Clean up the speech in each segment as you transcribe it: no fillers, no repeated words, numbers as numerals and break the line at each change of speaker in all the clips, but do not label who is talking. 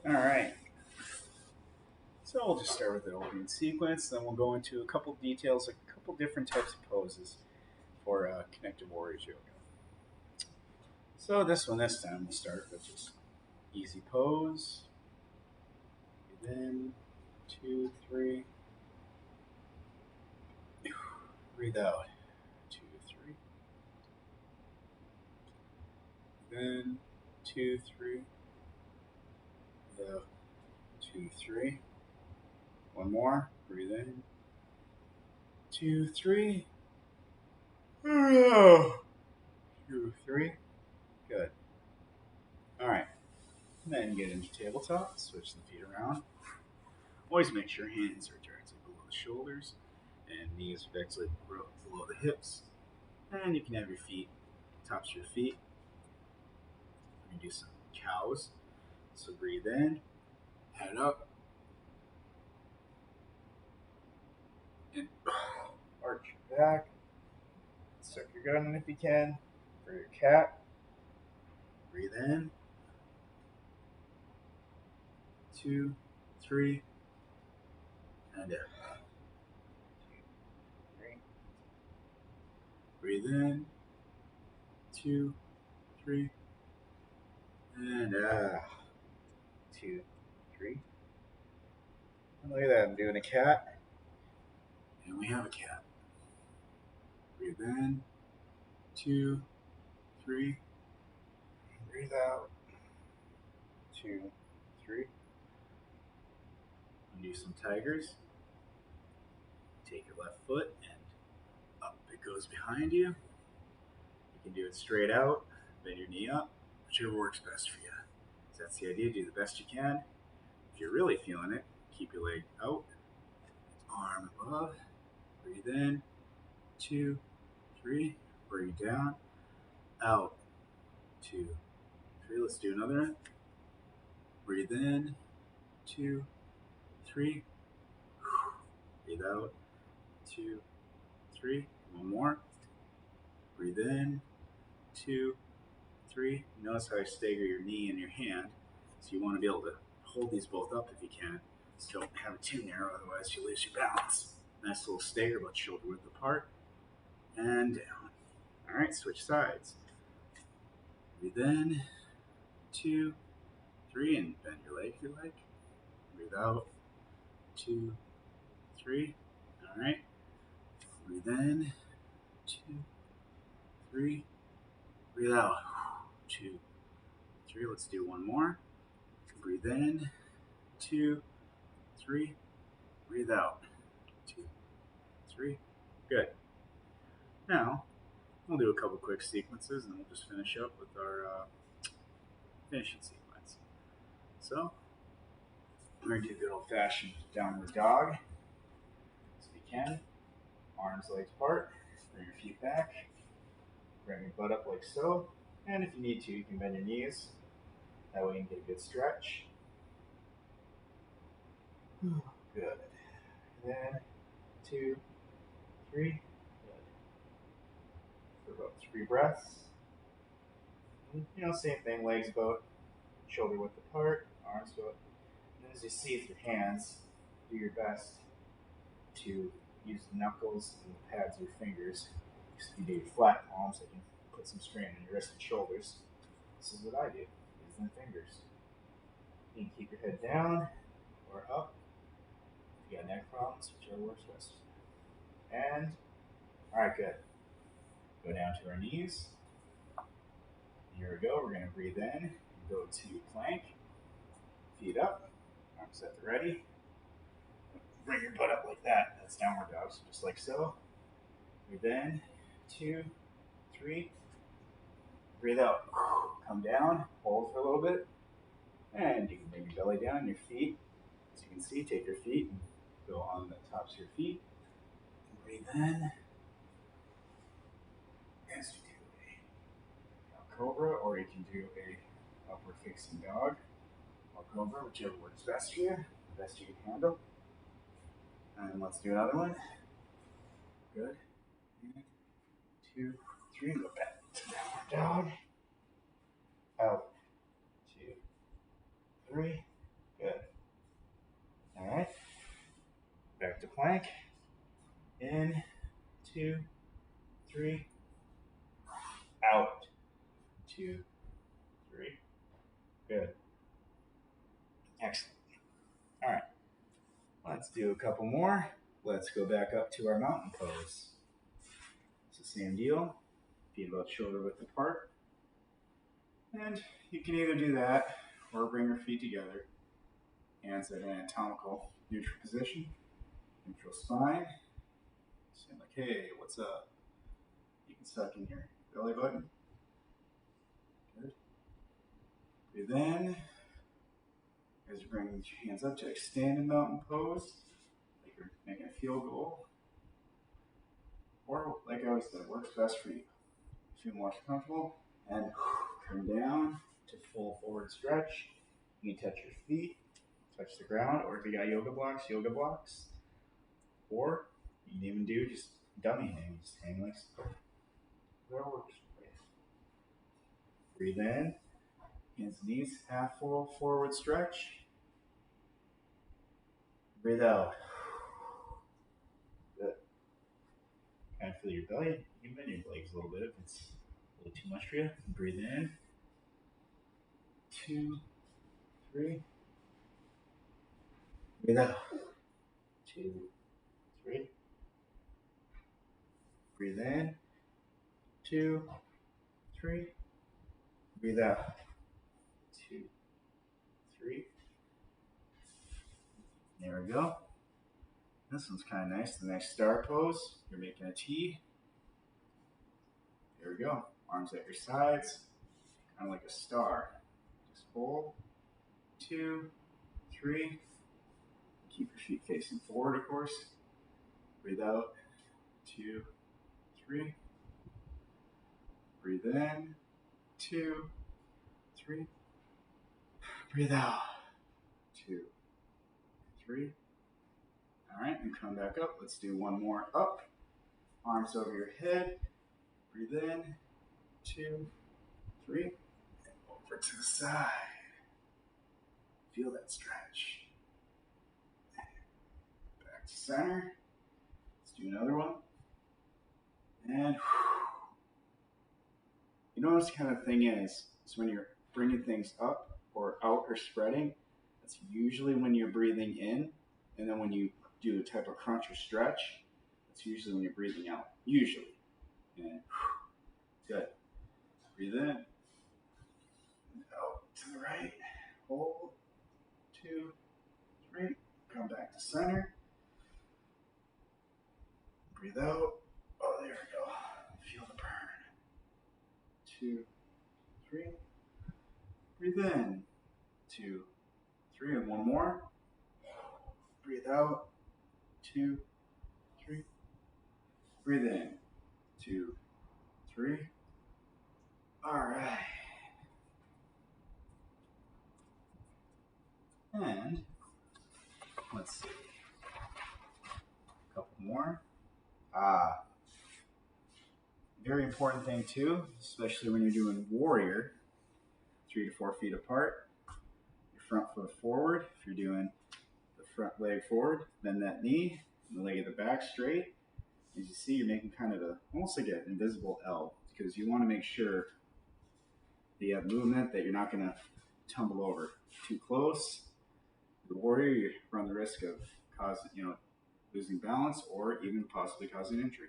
All right. So we'll just start with the opening sequence, then we'll go into a couple details, a couple different types of poses for connected warriors yoga. So this time we'll start with just easy pose. Breathe in, 2, 3. Breathe out, 2, 3. Then 2, 3. Breathe out, 2, 3. One more. Breathe in, 2, 3. 2, 3. Good. All right. And then get into tabletop. Switch the feet around. Always make sure hands are directly below the shoulders and knees directly below the hips. And you can have your feet, tops of your feet. We're going to do some cows. So breathe in, head up, and arch your back. Suck your gut in if you can. For your cat, breathe in, 2, 3, and out. 2, 3. Breathe in, 2, 3, and out. 2, 3. And look at that, I'm doing a cat. And we have a cat. Breathe in, 2, 3. Breathe out, 2, 3. And do some tigers. Take your left foot and up it goes behind you. You can do it straight out, bend your knee up, whichever works best for you. So that's the idea, do the best you can. If you're really feeling it, keep your leg out, arm above, breathe in, 2, 3, bring it down, out, 2, 3. Let's do another one. Breathe in, 2, 3, breathe out, 2, 3. One more. Breathe in, 2, 3. Notice how I stagger your knee and your hand. So you want to be able to hold these both up if you can. Just don't have it too narrow, otherwise you lose your balance. Nice little stagger, but shoulder width apart. And down. All right, switch sides. Breathe in, 2, 3, and bend your leg if you like. Breathe out, 2, 3. All right. Breathe in, 2, 3. Breathe out, 2, 3. Let's do one more. Breathe in, 2, 3. Breathe out, 2, 3. Good. Now, we'll do a couple quick sequences and we'll just finish up with our finishing sequence. So, we're going to do good old-fashioned downward dog. So if you can, arms, legs apart, bring your feet back, bring your butt up like so, and if you need to, you can bend your knees. That way you can get a good stretch. Good. Then 2, 3. Good. For about 3 breaths. Same thing, legs about shoulder width apart, arms about. And as you see with your hands, do your best to use the knuckles and the pads of your fingers. Because if you do your flat palms, they can put some strain on your wrists and shoulders. This is what I do, using the fingers. You can keep your head down or up. If you got neck problems, whichever works best. And, alright, good. Go down to our knees. Here we go. We're going to breathe in. Go to plank. Feet up. Arms at the ready. Bring your butt up like that. That's downward dog. So just like so. Breathe in. 2, 3. Breathe out. Come down. Hold for a little bit. And you can bring your belly down, your feet. As you can see, take your feet and go on the tops of your feet. Breathe in. As you do a cobra, or you can do a upward facing dog or cobra, whichever works best for you, the best you can handle. And let's do another one. Good. And 2, 3. Go back to downward dog. Out. 2, 3. plank. In, 2, 3, out, 2, 3. Good. Excellent. All right. Let's do a couple more. Let's go back up to our mountain pose. It's the same deal. Feet about shoulder width apart. And you can either do that or bring your feet together. Hands at an anatomical neutral position. Neutral spine. Saying like, hey, what's up? You can suck in your belly button. Good. Breathe in. As you bring your hands up to extend in mountain pose, like you're making a field goal. Or, like I always said, works best for you. Feel more comfortable. And come down to full forward stretch. You can touch your feet, touch the ground, or if you got yoga blocks. Or you can even do just dummy hang, just hang like so. Whatever works for you. Breathe in, hands and knees, half full forward stretch. Breathe out. Good. Kind of feel your belly, you can bend your legs a little bit if it's a little too much for you. Breathe in. 2, 3. Breathe out. 2, 3. Breathe in. 2, 3. Breathe out. 2, 3. There we go. This one's kind of nice. The next star pose, you're making a T. There we go. Arms at your sides, kind of like a star. Just hold. 2, 3. Keep your feet facing forward, of course. Breathe out. 2, 3. Breathe in. 2, 3. Breathe out. 2, 3. All right, and come back up. Let's do one more up. Arms over your head. Breathe in. 2, 3. And over to the side. Feel that stretch. Back to center. Let's do another one. And you know what this kind of thing is when you're bringing things up or out or spreading, that's usually when you're breathing in. And then when you do a type of crunch or stretch, that's usually when you're breathing out. Usually. And good. Breathe in. Out to the right. Hold. 2, 3. Come back to center. Breathe out. Oh, there we go. Feel the burn. 2, 3. Breathe in. 2, 3. And one more. Breathe out. 2, 3. Breathe in. 2, 3. All right. And let's see. A couple more. Very important thing too, especially when you're doing warrior, 3 to 4 feet apart. Your front foot forward. If you're doing the front leg forward, bend that knee, and the leg of the back straight. As you see, you're making kind of almost like an invisible L, because you want to make sure that you have movement, that you're not going to tumble over too close. The warrior, you run the risk of losing balance or even possibly causing injury.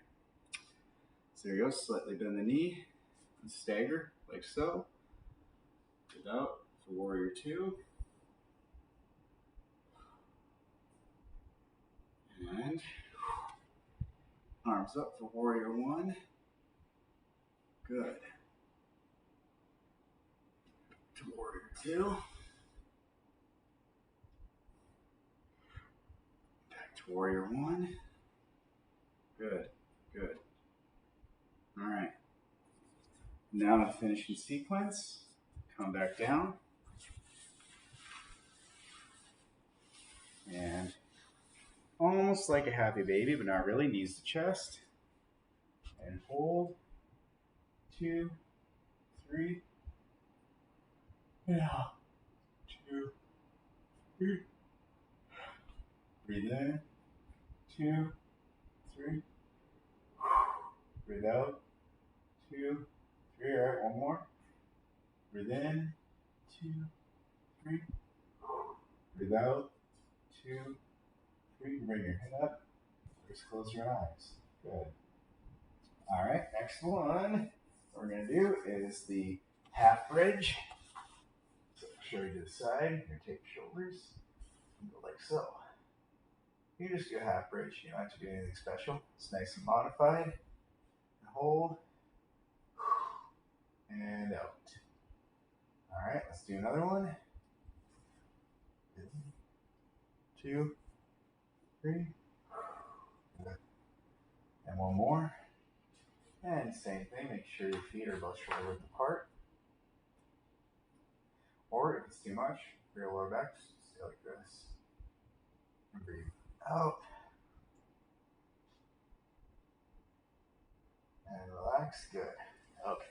So there you go, slightly bend the knee and stagger like so. Breathe out for warrior 2. And arms up for warrior 1. Good. To warrior 2. Back to warrior 1. Good, good. All right. Now to finishing sequence. Come back down. And almost like a happy baby, but not really. Knees to chest. And hold. 2, 3. Yeah. 2, 3. Breathe in. 2, 3. Breathe out. 2, 3. All right, one more. Breathe in. 2, 3. Breathe out. 2, 3. Bring your head up. Just close your eyes. Good. All right, next one. What we're going to do is the half bridge. So I'll show you to the side. You're going to take your shoulders and go like so. You just do a half bridge. You don't have to do anything special. It's nice and modified. And hold. And out. All right, let's do another one. 2, 3. And one more. And same thing, make sure your feet are about shoulder width apart. Or if it's too much for your lower back, just stay like this. And breathe out. And relax. Good. Okay.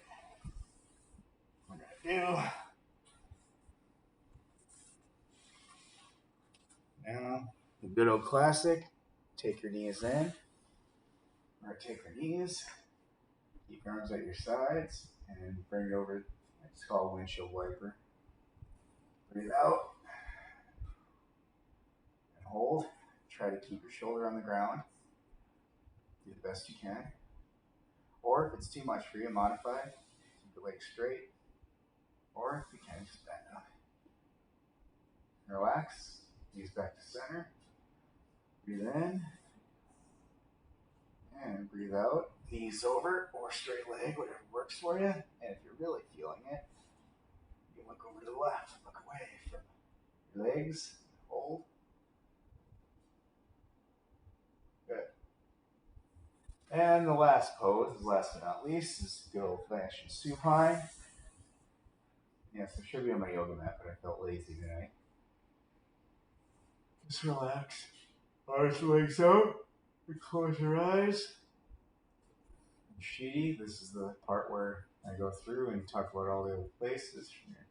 We're going to do now the good old classic. Take your knees in. Or take your knees. Keep your arms at your sides. And bring it over. It's called windshield wiper. Breathe out. And hold. Try to keep your shoulder on the ground. Do the best you can. Or if it's too much for you, modify. Keep your legs straight. Or if you can, just bend up. Relax. Knees back to center. Breathe in. And breathe out. Knees over or straight leg, whatever works for you. And if you're really feeling it, you can look over to the left. Look away from your legs. Hold. Good. And the last pose, last but not least, is good old-fashioned supine. Yes, I should be on my yoga mat, but I felt lazy tonight. Just relax. Arms, legs out. Close your eyes. Shidi, this is the part where I go through and talk about all the other places from your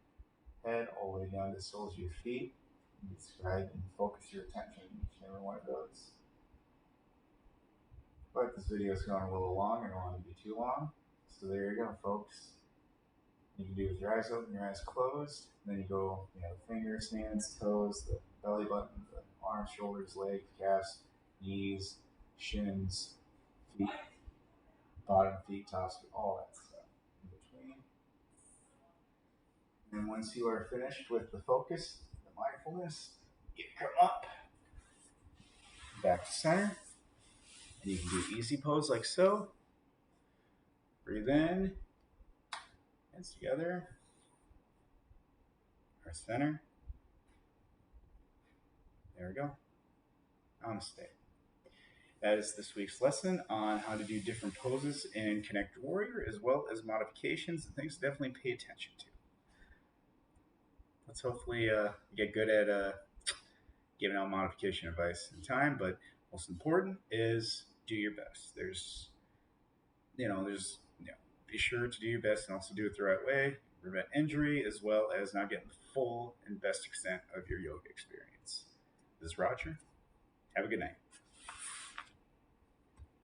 head all the way down to the soles of your feet. And describe and focus your attention on each and every one of those. But this video is going a little long. I don't want it to be too long. So there you go, folks. You can do it with your eyes open, your eyes closed. And then you go, the fingers, hands, toes, the belly button, the arms, shoulders, legs, calves, knees, shins, feet, bottom feet, tops, all that stuff in between. And once you are finished with the focus, the mindfulness, you come up, back to center. And you can do easy pose like so. Breathe in, hands together, our center. There we go. Namaste. That is this week's lesson on how to do different poses in Connect Warrior, as well as modifications and things to definitely pay attention to. Let's hopefully get good at giving out modification advice in time, but most important is do your best. Be sure to do your best and also do it the right way, prevent injury, as well as not getting the full and best extent of your yoga experience. This is Roger. Have a good night.